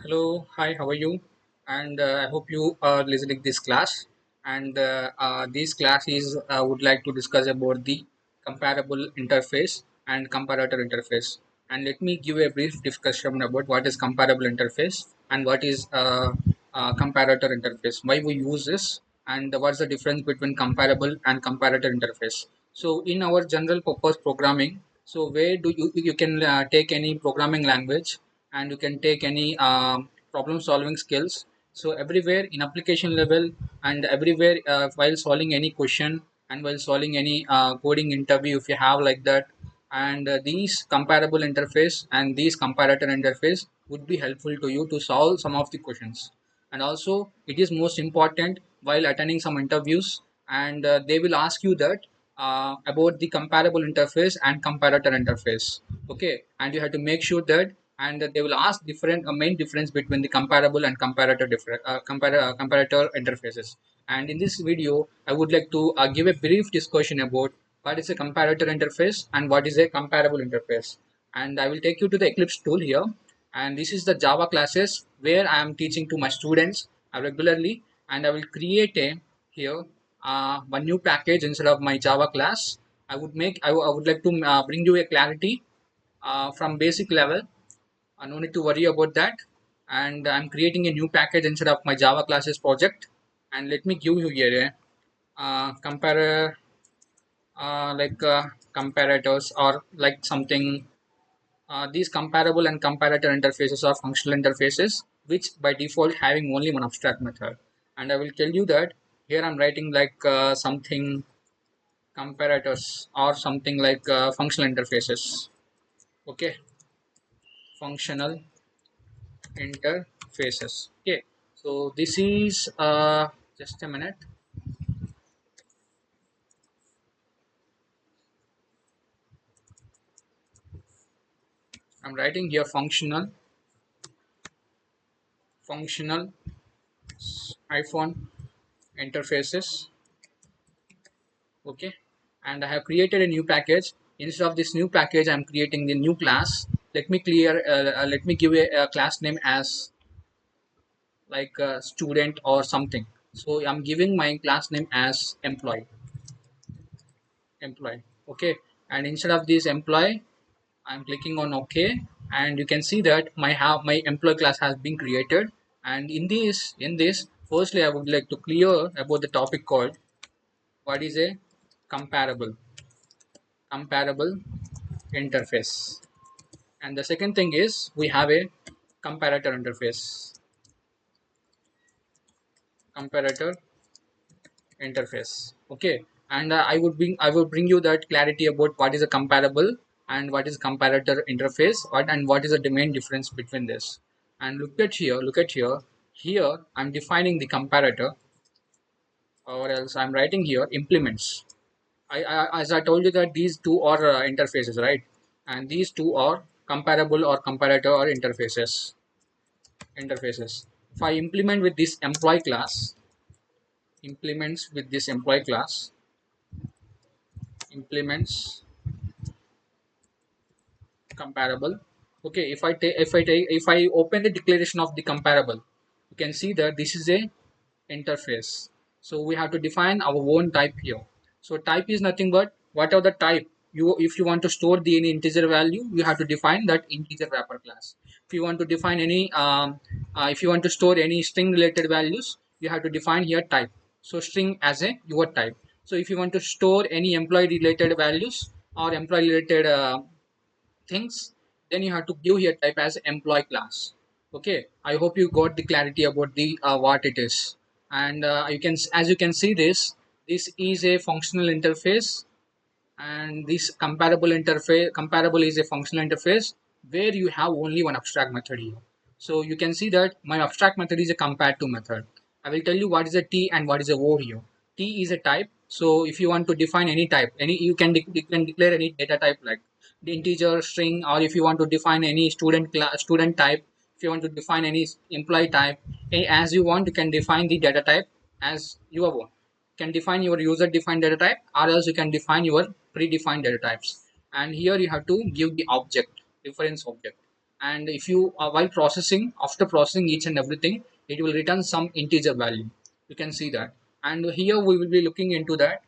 Hello, hi, how are you? And I hope you are listening this class. And this class is would like to discuss about the comparable interface and comparator interface. And let me give a brief discussion about what is comparable interface and what is comparator interface. Why we use this and what's the difference between comparable and comparator interface. So in our general purpose programming, so where do you can take any programming language and you can take any problem solving skills, so everywhere in application level and everywhere while solving any question and while solving any coding interview if you have like that, and these comparable interface and these comparator interface would be helpful to you to solve some of the questions. And also it is most important while attending some interviews, and they will ask you that about the comparable interface and comparator interface. Okay, and you have to make sure that, and they will ask different main difference between the comparable and comparator interfaces. And in this video I would like to give a brief discussion about what is a comparator interface and what is a comparable interface. And I will take you to the Eclipse tool here, and this is the Java classes where I am teaching to my students regularly. And I will create a here one new package instead of my Java class. I would like to bring you a clarity from basic level. No need to worry about that. And I'm creating a new package instead of my Java classes project. And let me give you here a compare like comparators or like something. These comparable and comparator interfaces are functional interfaces which by default having only one abstract method. And I will tell you that here I'm writing like something comparators or something like functional interfaces. Okay, functional interfaces. Okay, so this is just a minute. I'm writing here functional iPhone interfaces. Okay, and I have created a new package. Instead of this new package I'm creating the new class. Let me give a class name as like student or something. So I'm giving my class name as employee. Okay, and instead of this employee I'm clicking on OK, and you can see that my employee class has been created. And in this firstly I would like to clear about the topic called what is a comparable interface. And the second thing is we have a comparator interface. Comparator interface. Okay, and I would bring you that clarity about what is a comparable and what is comparator interface, and what is the main difference between this. And look at here. Here I'm defining the comparator, or else I'm writing here implements. As I told you that these two are interfaces, right? And these two are comparable or comparator or interfaces. If I implement with this employee class, implements with this employee class, implements comparable. Okay, if I open the declaration of the comparable, you can see that this is a interface. So we have to define our own type here. So type is nothing but whatever the type you, if you want to store the any integer value, you have to define that integer wrapper class. If you want to define any if you want to store any string related values, you have to define here type. So string as a your type. So if you want to store any employee related values or employee related things, then you have to give here type as employee class. Okay, I hope you got the clarity about the what it is. And you can, as you can see, this is a functional interface, and this comparable is a functional interface where you have only one abstract method here. So you can see that my abstract method is a compare_to method. I will tell you what is a t and what is a o here. T is a type. So if you want to define any type, any you can declare any data type like the integer, string, or if you want to define any student type, if you want to define any employee type, as you want, you can define the data type as your own. Can define your user defined data type, or else you can define your predefined data types. And here you have to give the object, reference object. and if you while processing, after processing each and everything, it will return some integer value. You can see that. And here we will be looking into that.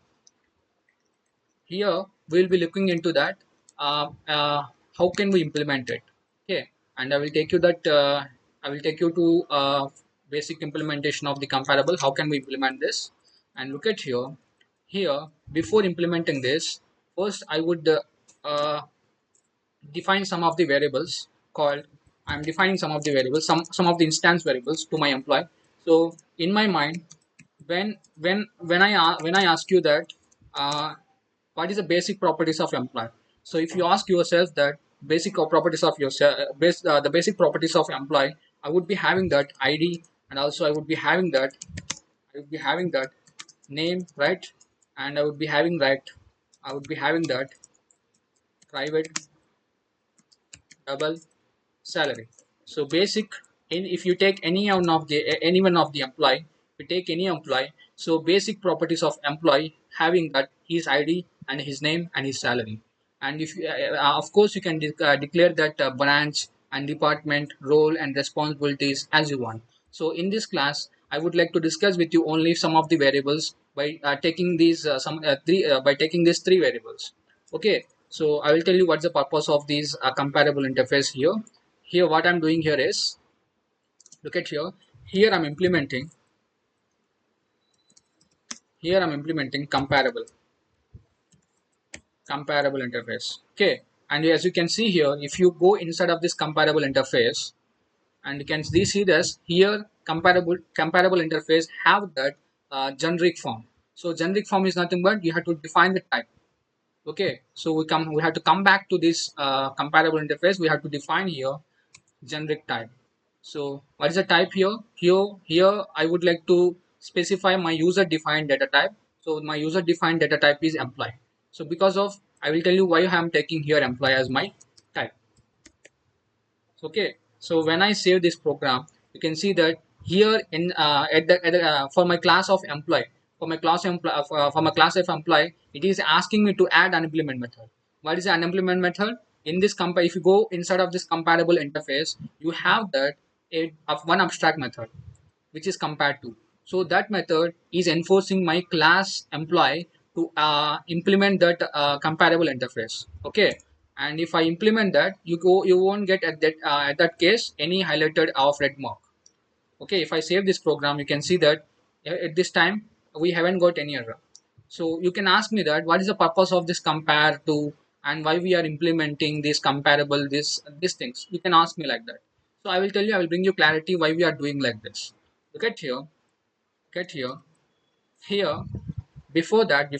Here we'll be looking into that, uh, uh, how can we implement it. Okay, and I will take you that, I will take you to basic implementation of the comparable. How can we implement this? And look at here. Here, before implementing this, first I would uh, define some of the variables called, I'm defining some of the variables, some of the instance variables to my employee. So in my mind, when I ask you that, uh, what is the basic properties of employee? So if you ask yourself that basic properties of yourself, the basic properties of employee, I would be having that ID, and also I would be having that name, right? And I would be having that private double salary. So basic, in if you take any one of the employee, if you take any employee, so basic properties of employee having that his ID and his name and his salary. And if you, of course you can declare that branch and department role and responsibilities as you want. So in this class, I would like to discuss with you only some of the variables by taking these some three by taking these three variables. Okay, so I will tell you what's the purpose of these comparable interface here. Here what I'm doing here is, look at here. Here I'm implementing, here I'm implementing comparable interface. Okay, and as you can see here, if you go inside of this comparable interface, and you can see this here, comparable interface have that generic form. So generic form is nothing but you have to define the type. Okay, so we have to come back to this comparable interface. We have to define here generic type. So what is the type here? Here I would like to specify my user defined data type. So my user defined data type is employee. So because of, I will tell you why I am taking here employee as my type. Okay, so when I save this program, you can see that here in for my class of employee, for my class of employee, it is asking me to add an implement method. What is an implement method? In this compare, if you go inside of this comparable interface, you have that of one abstract method which is compareTo. So that method is enforcing my class employee to implement that comparable interface. Okay, and if I implement that, you won't get at that case any highlighted of red mark. Okay, if I save this program, you can see that at this time we haven't got any error. So you can ask me that what is the purpose of this compareTo, and why we are implementing this comparable, these things. You can ask me like that. So I will tell you, I will bring you clarity why we are doing like this. Look at here, get here. Here, before that,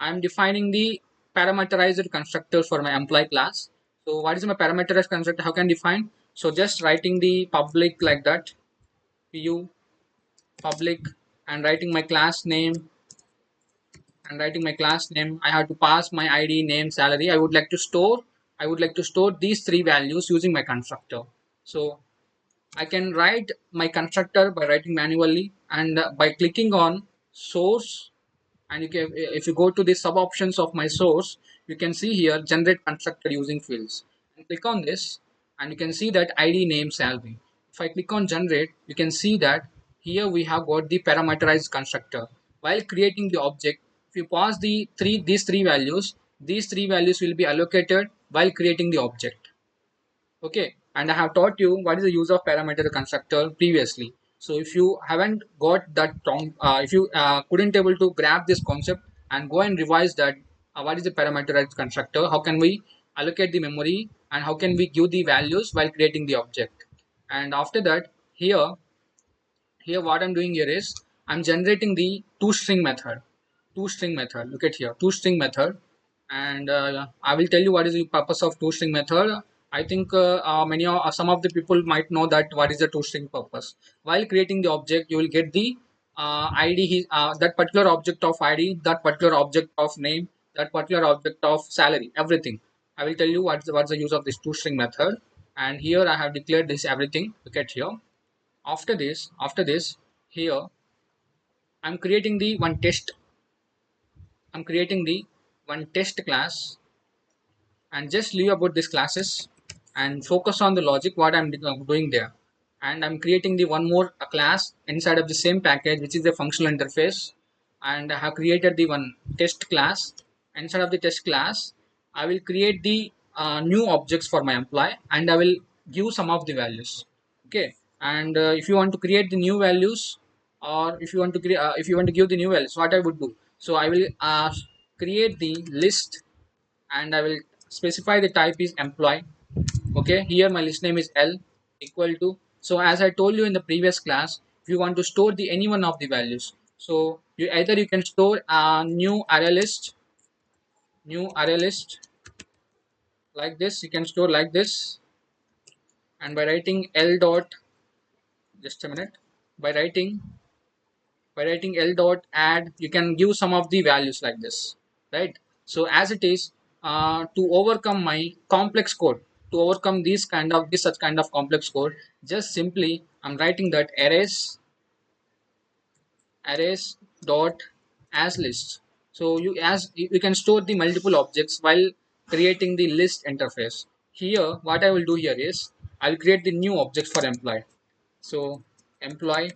I am defining the parameterized constructor for my employee class. So what is my parameterized constructor? How can I define? So just writing the public like that, pu public, and writing my class name, I have to pass my ID, name, salary. I would like to store these three values using my constructor. So I can write my constructor by writing manually, and by clicking on source, and if you go to the sub options of my source, you can see here generate constructor using fields, and click on this, and you can see that ID, name, salary. If I click on generate, you can see that here we have got the parameterized constructor. While creating the object, if you pass these three values, these three values will be allocated while creating the object. Okay, and I have taught you what is the use of parameter constructor previously. So if you haven't got that wrong, if you couldn't able to grab this concept, and go and revise that, what is the parameterized constructor, how can we allocate the memory, and how can we give the values while creating the object. And after that, here what I'm doing here is I'm generating the toString method. Look at here, toString method. And I will tell you what is the purpose of toString method. I think some of the people might know that what is the toString purpose. While creating the object, you will get the id, that particular object of id, that particular object of name, that particular object of salary, everything. I will tell you what's the use of this toString method. And here I have declared this everything. Look at here. After this, here I'm creating the one test. I'm creating the one test class, and just leave about these classes, and focus on the logic what I'm doing there. And I'm creating the one more class inside of the same package, which is the functional interface. And I have created the one test class. Inside of the test class, I will create the new objects for my employee, and I will give some of the values. Okay. And if you want to create the new values, or if you want to create if you want to give the new values, what I would do, so I will create the list, and I will specify the type is employee. Okay, here my list name is L equal to, so as I told you in the previous class, if you want to store the any one of the values, so you can store a new array list like this. You can store like this, and by writing L dot, just a minute, by writing L dot add, you can give some of the values like this, right? So as it is, to overcome my complex code, to overcome this such kind of complex code, just simply I'm writing that arrays dot as list. So you can store the multiple objects while creating the list interface. Here what I will do here is I'll create the new objects for employee. So employee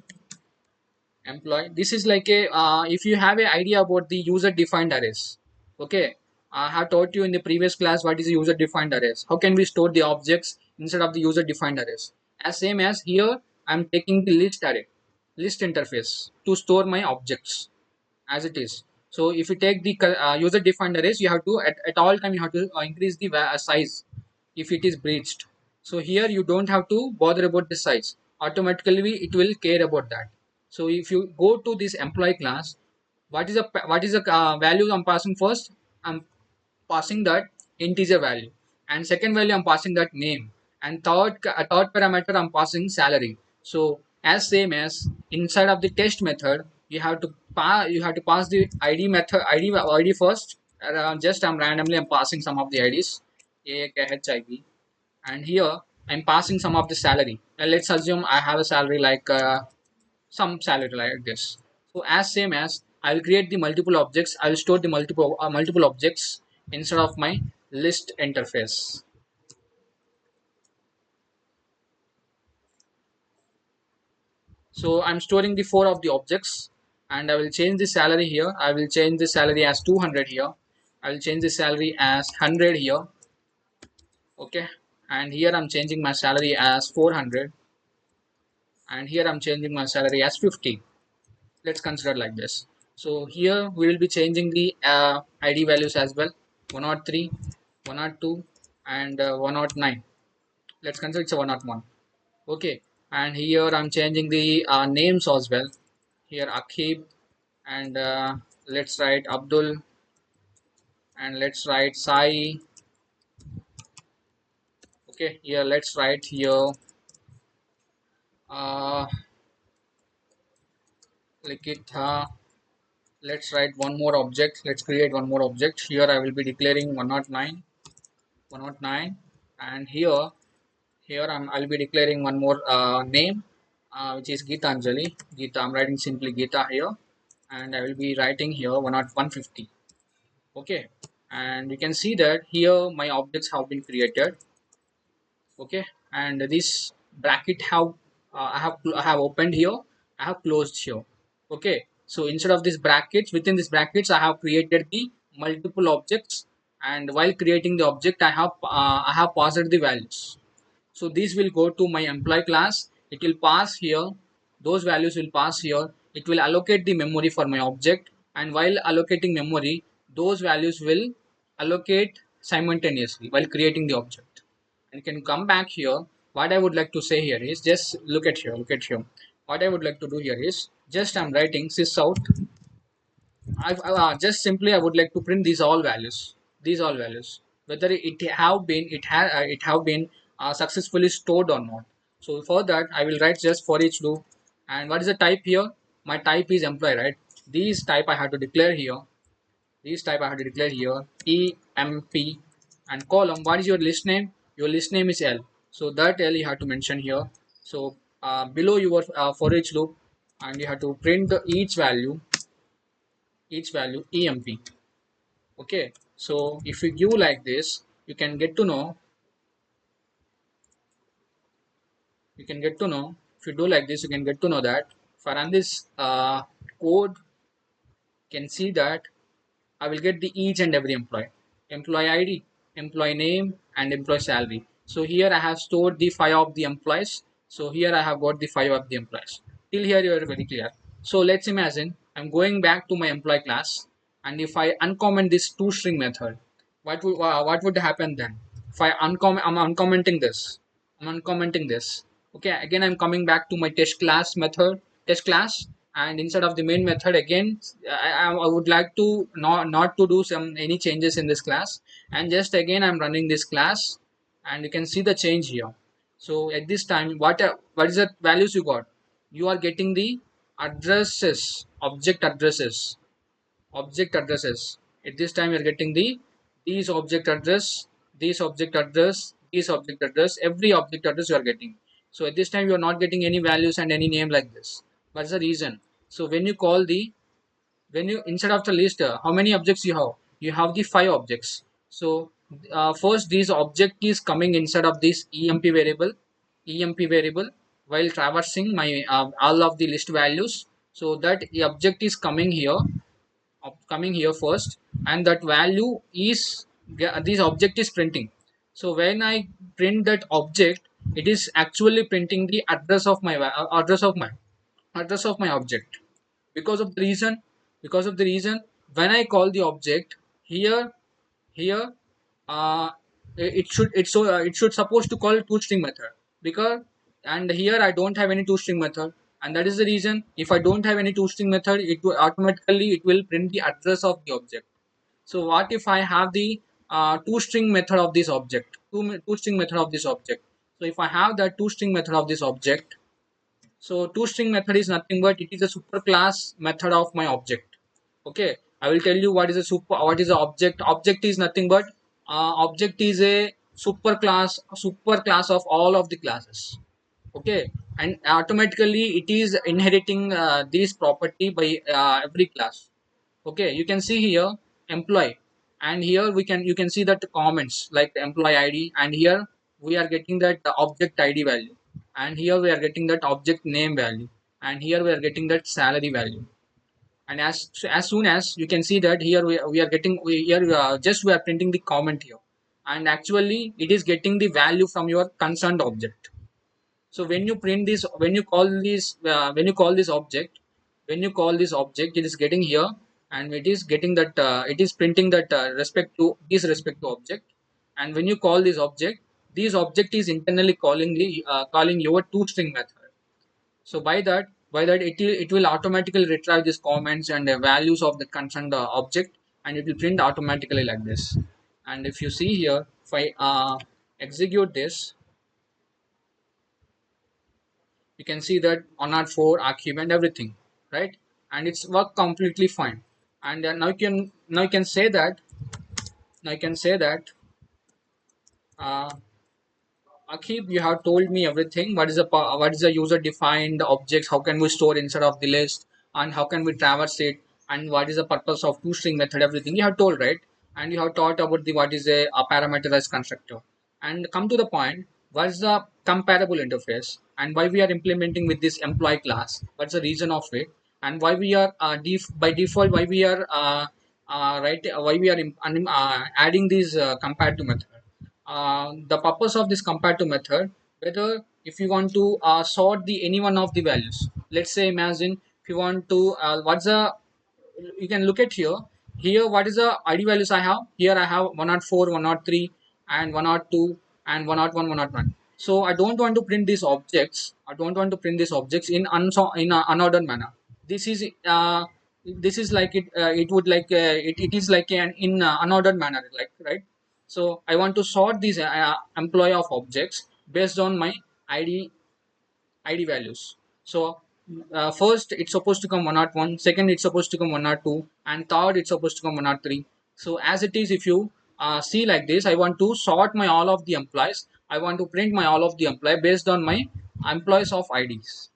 this is like a if you have an idea about the user defined arrays. Okay, I have taught you in the previous class what is user defined arrays, how can we store the objects instead of the user defined arrays. As same as here, I'm taking the list interface to store my objects as it is. So if you take the user defined arrays, you have to at all time you have to increase the size if it is breached. So here you don't have to bother about the size, automatically it will care about that. So if you go to this employee class, what is the value I'm passing first? I'm passing that integer value, and second value I'm passing that name, and third parameter I'm passing salary. So as same as inside of the test method, you have to pass the id method, id first. Just I'm passing some of the ids, a k h I v, and here I'm passing some of the salary. Let's assume I have a salary like some salary like this. So as same as I will create the multiple objects, I will store the multiple objects instead of my list interface. So I'm storing the four of the objects, and I will change the salary here. I will change the salary as 200 here. I will change the salary as 100 here. Okay, and here I'm changing my salary as 400, and here I'm changing my salary as 50. Let's consider like this. So here we will be changing the id values as well, 103, 102, and 109. Let's consider it's a 101. Okay, and here I'm changing the names as well. Here Akib, and let's write Abdul, and let's write Sai. Okay, here let's write here uh, Likitha. Let's write one more object. Let's create one more object. Here I will be declaring 109, 109, and here I'll be declaring one more name, which is Geetanjali. Geeta, I'm writing simply Geeta here, and I will be writing here 150. Okay, and you can see that here my objects have been created. Okay, and this bracket have I have opened here, I have closed here. Okay, so instead of these brackets, within these brackets I have created the multiple objects, and while creating the object I have passed the values. So this will go to my employee class, it will pass here, those values will pass here, it will allocate the memory for my object, and while allocating memory, those values will allocate simultaneously while creating the object. And can come back here. What I would like to say here is, just look at here, what I would like to do here is, just I'm writing sys out. Just simply I would like to print these all values, whether it have been successfully stored or not. So for that I will write just for each loop. And what is the type here? My type is employee, right? These type I have to declare here. These type I have to declare here, emp, and column. What is your list name? Your list name is L. So that L you have to mention here. So below your for each loop, and you have to print each value emp. Okay, so if you give like this, you can get to know you can get to know, if you do like this, you can get to know that if I run this code, you can see that I will get the each and every employee, employee ID, employee name, and employee salary. So here I have stored the five of the employees. So here I have got the five of the employees. Till here you are very clear. So let's imagine I'm going back to my employee class, and if I uncomment this toString method, what would happen then? If I'm uncommenting this, I'm uncommenting this. Okay, again I'm coming back to my test class method, test class, and instead of the main method again, I would like to not to do some any changes in this class, and just again I'm running this class, and you can see the change here. So at this time, what is the values you got? You are getting the addresses, object addresses. At this time you're getting these object address, these object address, these object address, every object address you are getting. So at this time you are not getting any values and any name like this. What's the reason? So when you call the, when you instead of the list, how many objects you have? You have the five objects. So first this object is coming inside of this emp variable while traversing my all of the list values. So that the object is coming here first, and that value is this object is printing. So when I print that object, it is actually printing the address of my object. Because of the reason because of the reason when I call the object here, uh, it should supposed to call toString method, because, and here I don't have any toString method, and that is the reason if I don't have any toString method, it will automatically it will print the address of the object. So what if I have the toString method of this object, toString method of this object? So if I have that toString method of this object, so toString method is nothing but it is a superclass method of my object. Okay, I will tell you what is the object. Object is nothing but object is a superclass of all of the classes. Okay, and automatically it is inheriting this property by every class. Okay, you can see here employee, and here you can see that the comments like the employee ID, and here we are getting that object ID value, and here we are getting that object name value, and here we are getting that salary value. And as soon as you can see that here we are getting here just we are printing the comment here, and actually it is getting the value from your concerned object. So when you print this, when you call this object, it is getting here, and it is getting that it is printing that respect to object. And when you call this object is internally calling your toString method. So by that it will automatically retrieve these comments and the values of the concerned object, and it will print automatically like this. And if you see here, if I execute this, you can see that 104 archive and everything, right? And it's work completely fine. And now you can say that, uh, Akib, you have told me everything. What is the user defined objects? How can we store inside of the list, and how can we traverse it? And what is the purpose of toString method? Everything you have told, right? And you have taught about the what is a parameterized constructor. And come to the point. What is the comparable interface, and why we are implementing with this employee class? What's the reason of it? And why we are by default why we are right why we are adding this comparative method? The purpose of this comparative method, whether if you want to sort the any one of the values, let's say imagine if you want to what's the, you can look at here what is the id values I have. Here I have 104, 103, and 102, and 101, 101. So I don't want to print these objects in unordered manner. This is like it would like it is like an in unordered manner, like, right? So I want to sort these employee of objects based on my id id values. So first it's supposed to come 101, second it's supposed to come 102, and third it's supposed to come 103. So as it is, if you see like this, I want to sort my all of the employees. I want to print my all of the employee based on my employees of ids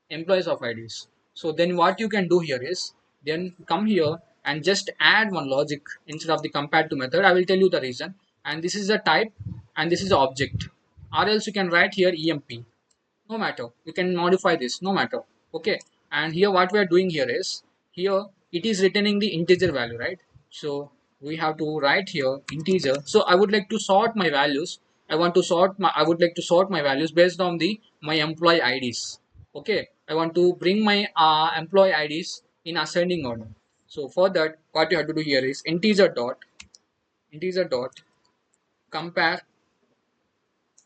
employees of ids. So then what you can do here is, then come here and just add one logic instead of the compared to method. I will tell you the reason. And this is the type, and this is the object, or else you can write here emp. no matter, you can modify this, no matter. Okay, and here what we are doing here is, here it is returning the integer value, right? So we have to write here integer. So I would like to sort my values. I would like to sort my values based on the my employee IDs. Okay, I want to bring my employee IDs in ascending order. So for that, what you have to do here is integer dot compare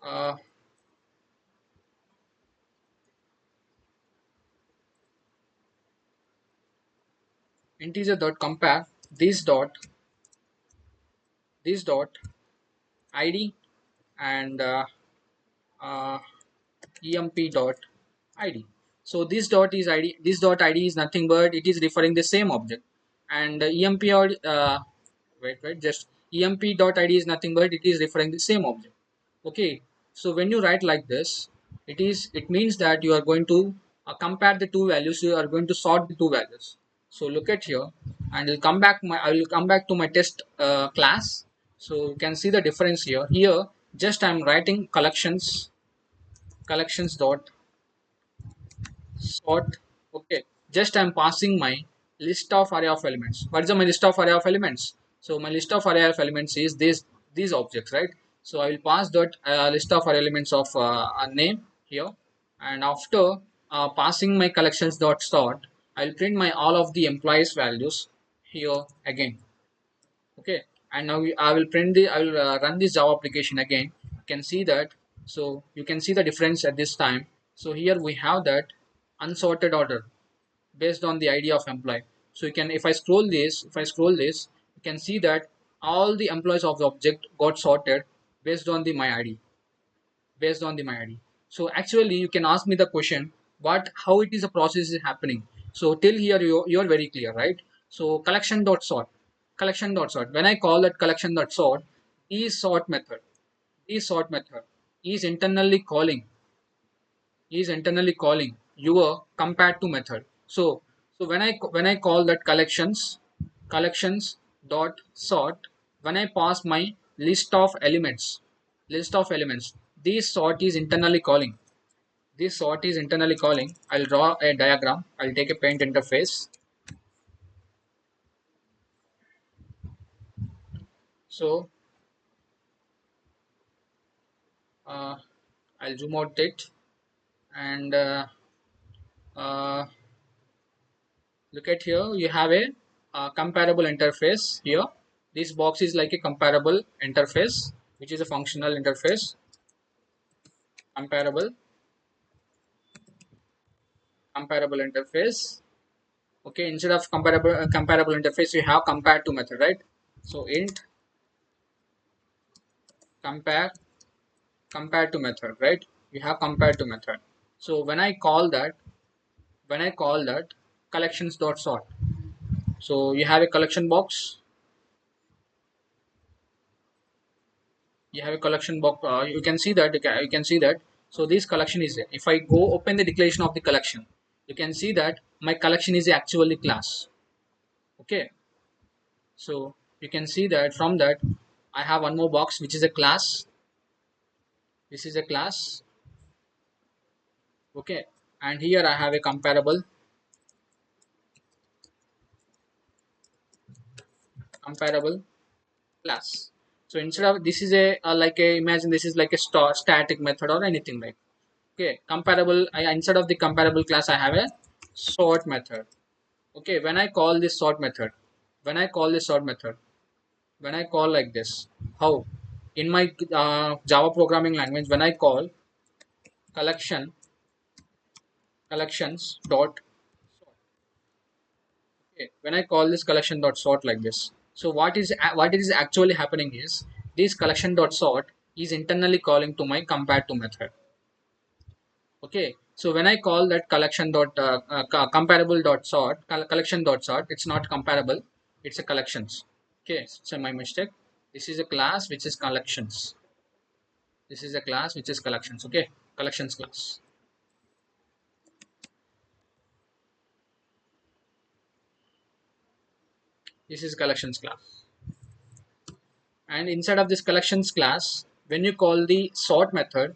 uh, integer dot compare this dot id and uh, emp dot id. So this dot is id, this dot id is nothing but it is referring the same object, and emp or wait just emp dot id is nothing but it is referring the same object. Okay, so when you write like this, it means that you are going to compare the two values, you are going to sort the two values. So look at here, and I will come back to my test class. So you can see the difference here. Here just I'm writing collections dot sort. Okay, just I'm passing my list of array of elements. What is my list of array of elements? So my list of array of elements is this, these objects, right? So I will pass that list of array elements of a name here, and after passing my collections dot sort, I'll print my all of the employees values here again. Okay, and now I will print the I will run this Java application again. You can see that. So you can see the difference at this time. So here we have that unsorted order based on the ID of employee. So you can, if I scroll this, you can see that all the employees of the object got sorted based on the my ID, based on the my ID. So actually you can ask me the question, what how it is a process is happening. So till here you're very clear, right? So collection dot sort, when I call that collection dot sort, is sort method is sort method is internally calling your compare to method. So when I call that collections dot sort, when I pass my list of elements, this sort is internally calling. I'll draw a diagram. I'll take a paint interface. So uh, I'll zoom out it, and uh, look at here. You have a comparable interface here. This box is like a comparable interface, which is a functional interface. Comparable comparable interface. Okay, instead of comparable interface, you have compare to method, right? So int compare compare to method, right? You have compare to method. So when I call that collections dot sort, so you have a collection box. You have a collection box. You can see that. You can see that. So this collection is there. If I go open the declaration of the collection, you can see that my collection is actually class. Okay, so you can see that from that I have one more box which is a class. This is a class. Okay, and here I have a comparable class. So instead of this is a like a imagine this is like a static method or anything like. Okay, comparable. Instead of the comparable class, I have a sort method. Okay, when I call this sort method, when I call this sort method, when I call like this, how in my Java programming language, when I call collection collections dot okay, when I call this collection dot sort like this, so what is actually happening is this collection dot sort is internally calling to my compare to method. Okay, so when I call that collection dot comparable dot sort collection dot sort, it's not comparable, it's a collections. Okay, so my mistake. This is a class which is collections. This is a class which is collections. Okay, collections class. This is collections class. And inside of this collections class, when you call the sort method,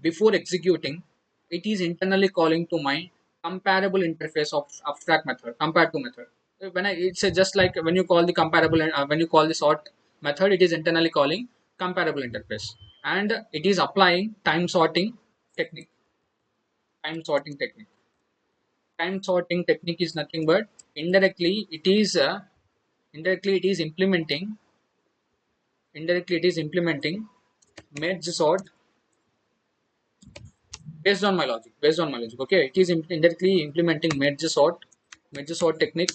before executing, it is internally calling to my comparable interface of abstract method, compare to method. When I it's just like when you call the comparable when you call the sort method, it is internally calling comparable interface, and it is applying technique. Time sorting technique. Time sorting technique is nothing but indirectly it is indirectly it is implementing indirectly it is implementing merge sort based on my logic. Okay, it is indirectly implementing merge sort technique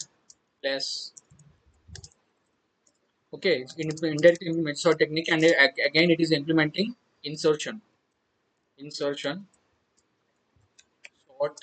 plus. Okay, it's indirectly merge sort technique, and again it is implementing insertion insertion sort.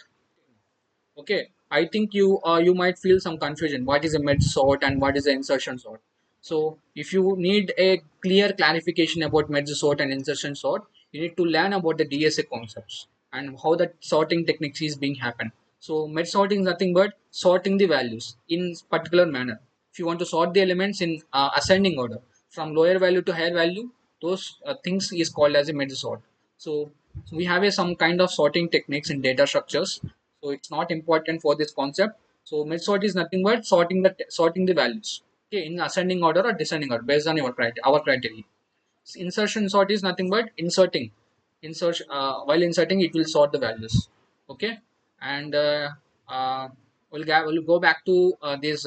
Okay, I think you might feel some confusion. What is a merge sort and what is the insertion sort? So if you need a clear clarification about merge sort and insertion sort, you need to learn about the DSA concepts and how that sorting techniques is being happen. So merge sorting is nothing but sorting the values in particular manner. If you want to sort the elements in ascending order from lower value to higher value, those things is called as a merge sort. So we have some kind of sorting techniques in data structures, so it's not important for this concept. So merge sort is nothing but sorting the values, okay, in ascending order or descending order based on our criteria. Insertion sort is nothing but insert while inserting it will sort the values. Okay, and we'll go back to this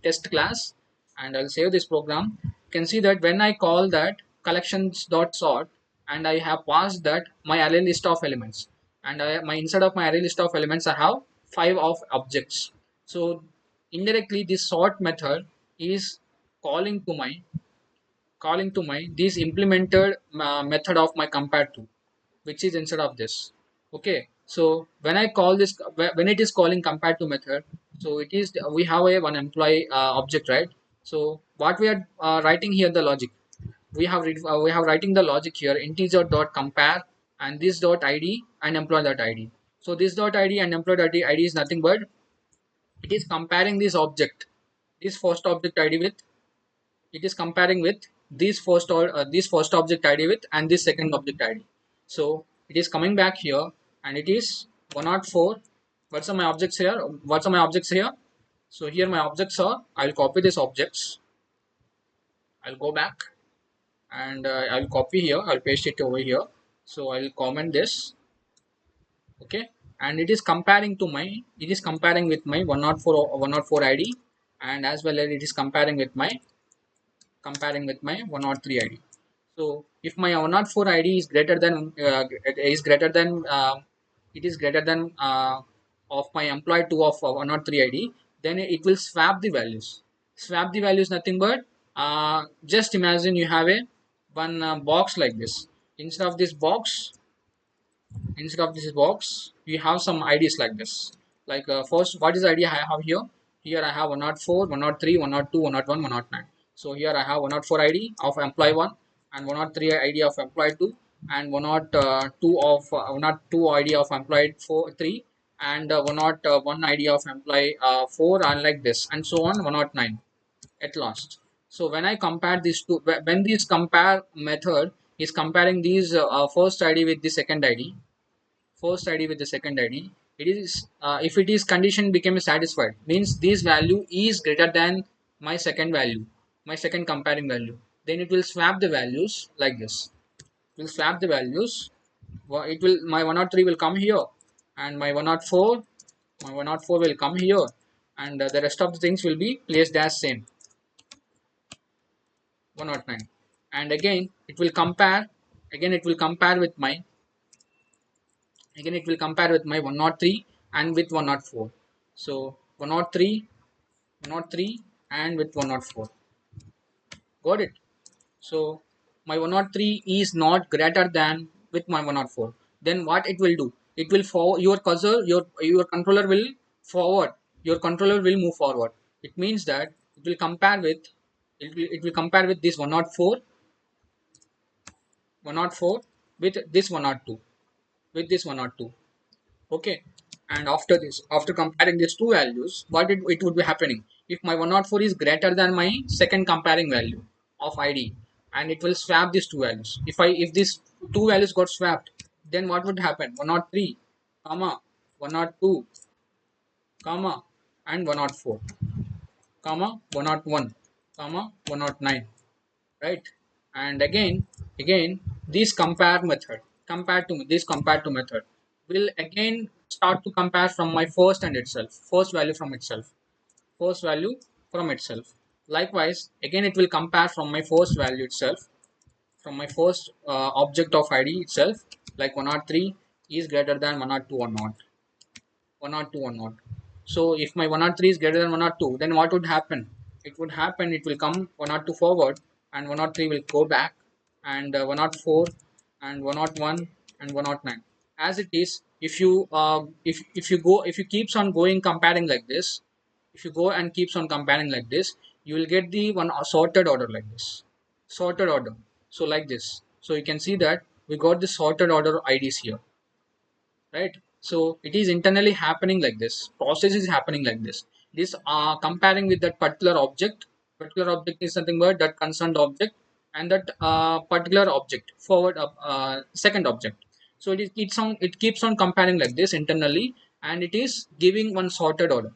test class, and I'll save this program. You can see that when I call that collections dot sort, and I have passed that my array list of elements, and my inside of my array list of elements I have 5 of objects. So indirectly this sort method is calling to my this implemented method of my compareTo, which is instead of this. Okay, so when I call this, when it is calling compareTo method, so it is we have a one employee object, right? So what we are writing here, the logic we have writing the logic here, integer dot compare and this dot id and employee dot id. So this dot id and employee dot id is nothing but it is comparing this object, this first object id with, it is comparing with this first object id with and this second object id. So it is coming back here, and it is 104. What's are my objects here? What's are my objects here? So here my objects are, I'll copy these objects, I'll go back, and I'll copy here, I'll paste it over here. So I'll comment this. Okay, and it is comparing with my 104 id, and as well as it is comparing with my 103 id. So if my 104 id is greater than it is greater than of my employee 2 of 103 id, then it will swap the values. Swap the values nothing but just imagine you have a one box like this. Instead of this box, you have some IDs like this. Like first, what is the ID I have here? Here I have 104, 103, 102, 101, 109. So here I have 104 ID of employee 1 and 103 ID of employee 2 and 102 of 102 ID of employee 4, 3 and 101 ID of employee 4, and like this and so on 109 at last. So when I compare these two, when this compare method is comparing these first ID with the second ID, first id with the second id, it is if it is condition became satisfied, means this value is greater than my second value, my second comparing value, then it will swap the values like this. It will swap the values. It will, my 103 will come here, and my 104 will come here, and the rest of the things will be placed as same 109. And again it will compare with my, again it will compare with my 103 and with 104. So 103, 103 and with 104. Got it? So my 103 is not greater than with my 104. Then what it will do? It will forward your cursor, your controller will forward. Your controller will move forward. It means that it will compare with, it will compare with this 104, 104 with this 102, with this 102. Okay, and after this, after comparing these two values, what it would be happening if my 104 is greater than my second comparing value of id, and it will swap these two values. If these two values got swapped, then what would happen? 103, comma 102, comma and 104, comma 101, comma 109, right? And again this compare method, compare to method will again start to compare from my first value from itself, first value from itself. Likewise again it will compare from my first value itself, from my first object of id itself, like 103 is greater than 102 or not, 102 or not. So if my 103 is greater than 102, then what would happen? It would happen, it will come 102 forward, and 103 will go back, and 104 and 101 and 109. As it is, if you go, if you keeps on going comparing like this, if you go and keeps on comparing like this, you will get the one sorted order like this, sorted order. So like this. So you can see that we got the sorted order IDs here, right? So it is internally happening like this, process is happening like this comparing with that particular object. Particular object is something about that concerned object, and that particular object forward second object. So it keeps on comparing like this internally, and it is giving one sorted order.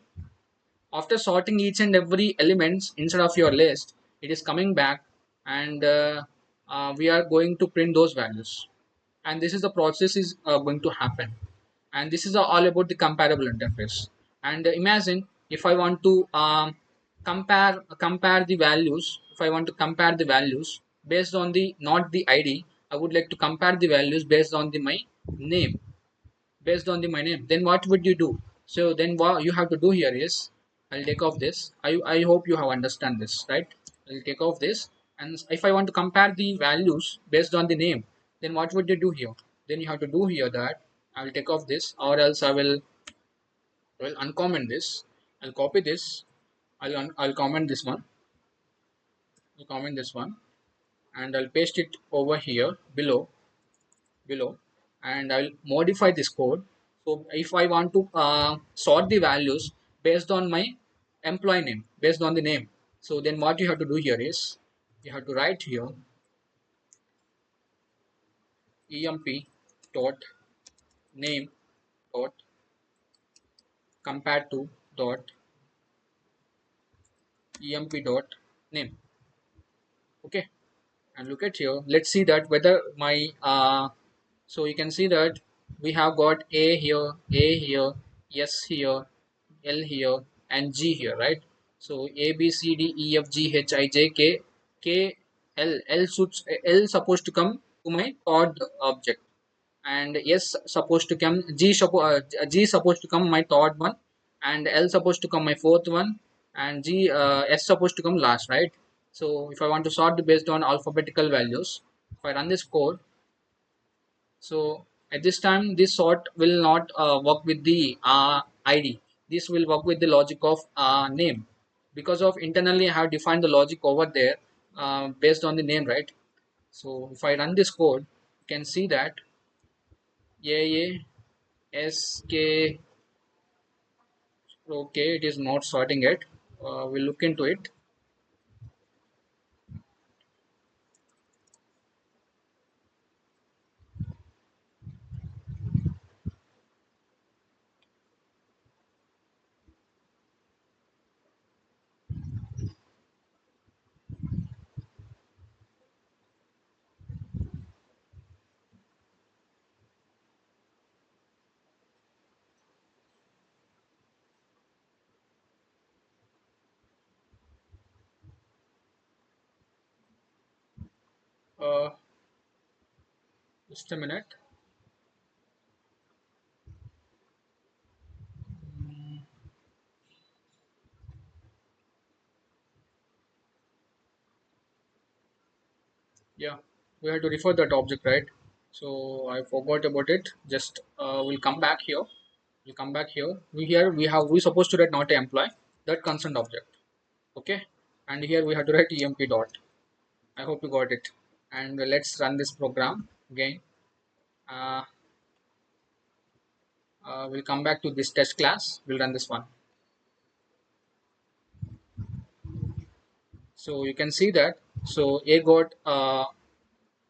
After sorting each and every elements inside of your list, it is coming back, and we are going to print those values. And this is the process is going to happen. And this is all about the comparable interface. And imagine if I want to compare the values, if I want to compare the values based on the not the id, I would like to compare the values based on the my name, based on the my name. Then what would you do? So then what you have to do here is, I'll take off this. I hope you have understand this, right? I'll take off this, and if I want to compare the values based on the name, then what would you do here? Then you have to do here that I will take off this, or else I will uncomment this. I'll copy this. I'll comment this one. I'll comment this one, and I'll paste it over here below, and I'll modify this code. So if I want to sort the values based on my employee name, based on the name, so then what you have to do here is, you have to write here emp dot name dot compare to dot emp dot name. Okay, and look at here, let's see that whether my so you can see that we have got a here, s here, l here, and g here, right? So a b c d e f g h i j k k l l should l supposed to come to my third object, and s supposed to come, g supposed to come my third one, and l supposed to come my fourth one, and s supposed to come last, right? So if I want to sort based on alphabetical values, if I run this code, so at this time this sort will not work with the id. This will work with the logic of name, because of internally I have defined the logic over there based on the name, right? So if I run this code, you can see that a s k. Okay, it is not sorting it. We'll look into it. uh, just a minute. Yeah, we have to refer that object, right? So I forgot about it. Just we'll come back here. We'll come back here. We supposed to write not a employee, that concerned object. Okay, and here we have to write emp dot. I hope you got it. And let's run this program again. uh, we'll come back to this test class. We'll run this one. So you can see that, so a got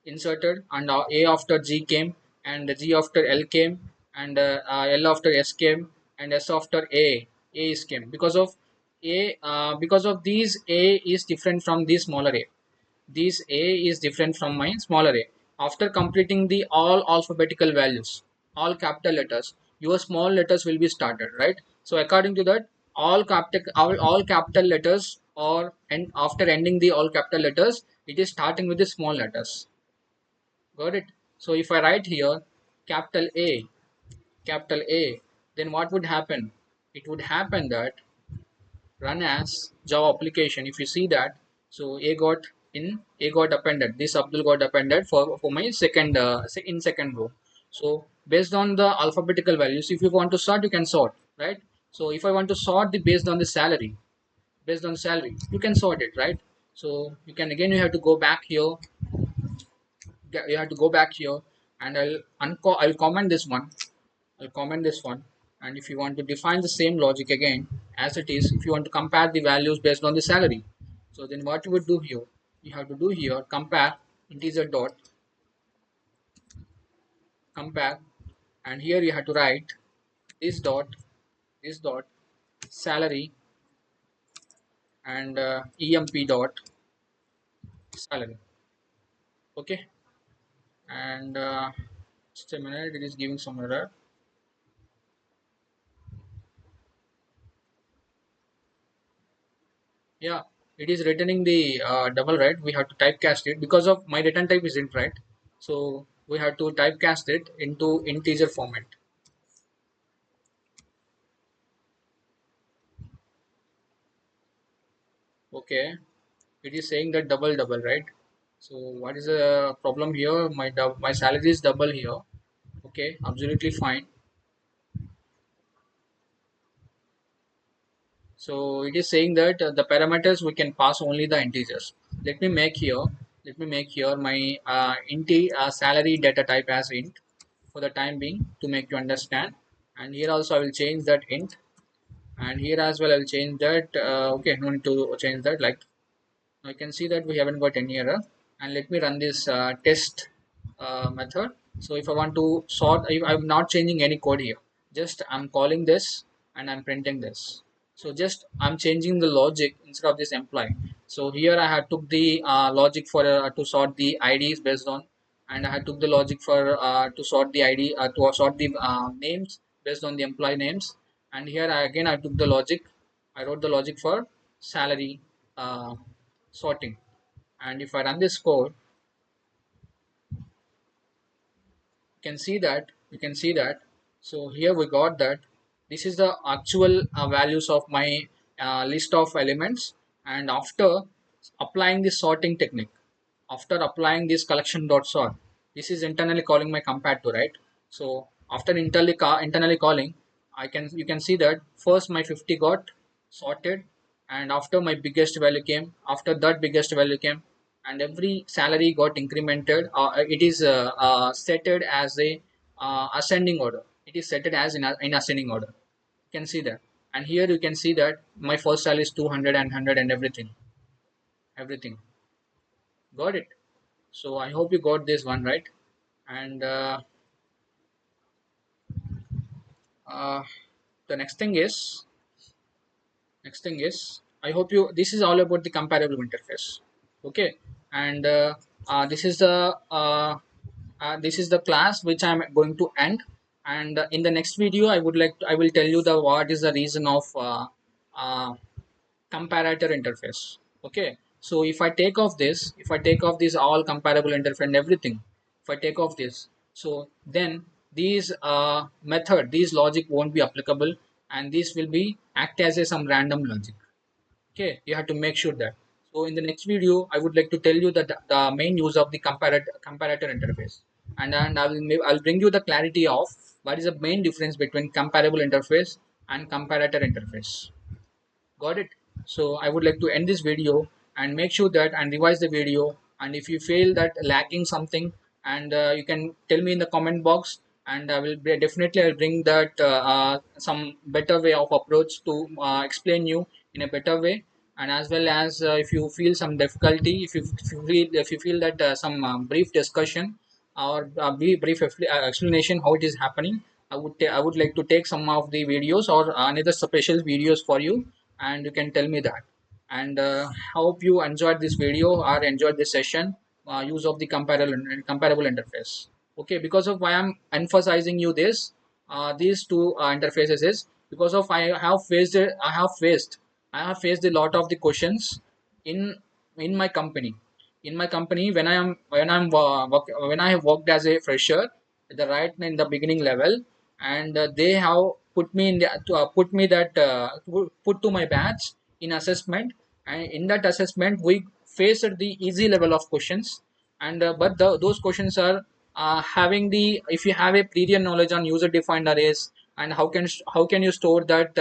inserted, and a after g came, and G after L came, and L after S came, and S after A is came. Because of these, A is different from the smaller a. This A is different from my smaller a. After completing the all alphabetical values, all capital letters, your small letters will be started, right? So according to that, all capital letters, or and after ending the all capital letters, it is starting with the small letters. Got it? So if I write here capital capital A, then what would happen? It would happen that run as Java application. If you see that, so A got appended. This Abdul got appended for my second in second row. So based on the alphabetical values, if you want to sort, you can sort, right? So if I want to sort the based on the salary, you can sort it, right? So you can, again, you have to go back here. You have to go back here, and I'll comment this one. I'll comment this one. And if you want to define the same logic again as it is, if you want to compare the values based on the salary, so then what you would do here, you have to do here compare integer dot compare, and here you have to write this dot salary, and emp dot salary. Okay, and just a minute, it is giving some error. Yeah, it is returning the double, right? We have to typecast it because of my return type isn't right. So we have to typecast it into integer format. Okay, it is saying that double, right? So what is the problem here? My salary is double here. Okay, absolutely fine. So it is saying that the parameters we can pass only the integers. Let me make here. Let me make here my salary data type as int for the time being to make you understand. And here also I will change that int, and here as well I will change that. Okay, no need to change that. Like, I can see that we haven't got any error. And let me run this test method. So if I want to sort, I'm not changing any code here. Just I'm calling this and I'm printing this. So just I'm changing the logic instead of this employee. So here I had took the logic for to sort the IDs based on, and I had took the logic for to sort the ID to sort the names based on the employee names. And here again I took the logic. I wrote the logic for salary uh, sorting. And if I run this code, you can see that. So here we got that this is the actual values of my list of elements. And after applying this sorting technique, after applying this collection dot sort, this is internally calling my compareTo, right? So after internally calling, I can you can see that first my 50 got sorted, and after my biggest value came, after that biggest value came, and every salary got incremented. It is setted as a ascending order. It is setted as in ascending order. You can see that. And here you can see that my first salary is 200 and 100 and everything. Got it? So I hope you got this one right. And uh, the next thing is, I hope you, this is all about the comparable interface. Okay, and this is the class which I'm going to end. And in the next video I will tell you the what is the reason of uh, comparator interface. Okay, so if I take off this all comparable interface and everything, if I take off this, so then these these logic won't be applicable, and this will be act as a some random logic. Okay, you have to make sure that. So in the next video I would like to tell you the main use of the comparator interface. And I'll bring you the clarity of what is the main difference between comparable interface and comparator interface. Got it? So I would like to end this video and make sure that and revise the video. And if you feel that lacking something, and you can tell me in the comment box, and I will definitely I'll bring that some better way of approach to explain you in a better way. And as well as if you feel some difficulty, if you feel that some brief discussion, or brief explanation how it is happening, I would like to take some of the videos or another special videos for you, and you can tell me that. And hope you enjoyed this video or enjoyed this session. Use of the comparable interface. Okay, because of why I'm emphasizing you this, these two interfaces is because of I have faced a lot of the questions in in my company. In my company, when I have worked as a fresher at the right in the beginning level, and they have put me in put me that put to my batch in assessment, and in that assessment we faced the easy level of questions, and those questions are having the, if you have a prior knowledge on user defined arrays, and how can you store that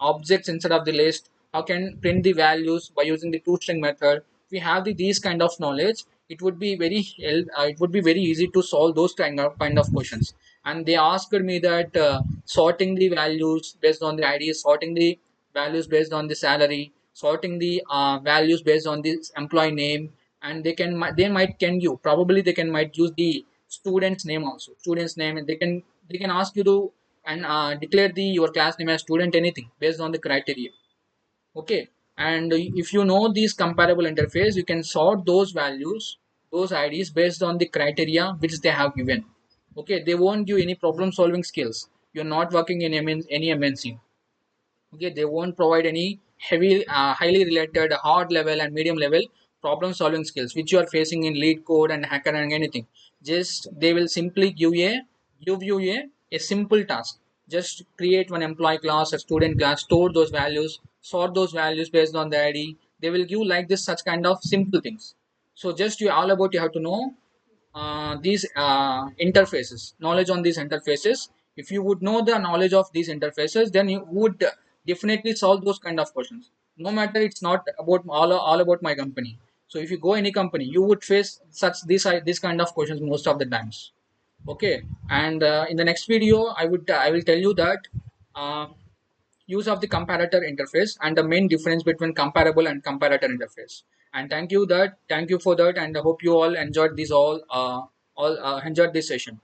objects instead of the list, how can print the values by using the toString method. If we have these kind of knowledge, it would be it would be very easy to solve those kind of questions. And they asked me that sorting the values based on the id, sorting the values based on the salary, sorting the values based on the employee name, and they might can you probably they can might use the student's name also, student's name, and they can ask you to and declare the your class name as student anything based on the criteria. Okay, and if you know these comparable interface, you can sort those values, those ids based on the criteria which they have given. Okay, they won't give any problem solving skills. You're not working in any mnc. Okay, they won't provide any highly related hard level and medium level problem solving skills which you are facing in lead code and hacker and anything. Just they will simply give you a simple task. Just create one employee class, a student class, store those values, sort those values based on the id. They will give like this such kind of simple things. So just you all about, you have to know these interfaces, knowledge on these interfaces. If you would know the knowledge of these interfaces, then you would definitely solve those kind of questions. No matter it's not about all about my company. So if you go any company, you would face such this kind of questions most of the times. Okay, and in the next video, I will tell you that uh, use of the comparator interface and the main difference between comparable and comparator interface. And thank you for that, and I hope you all enjoyed this enjoyed this session.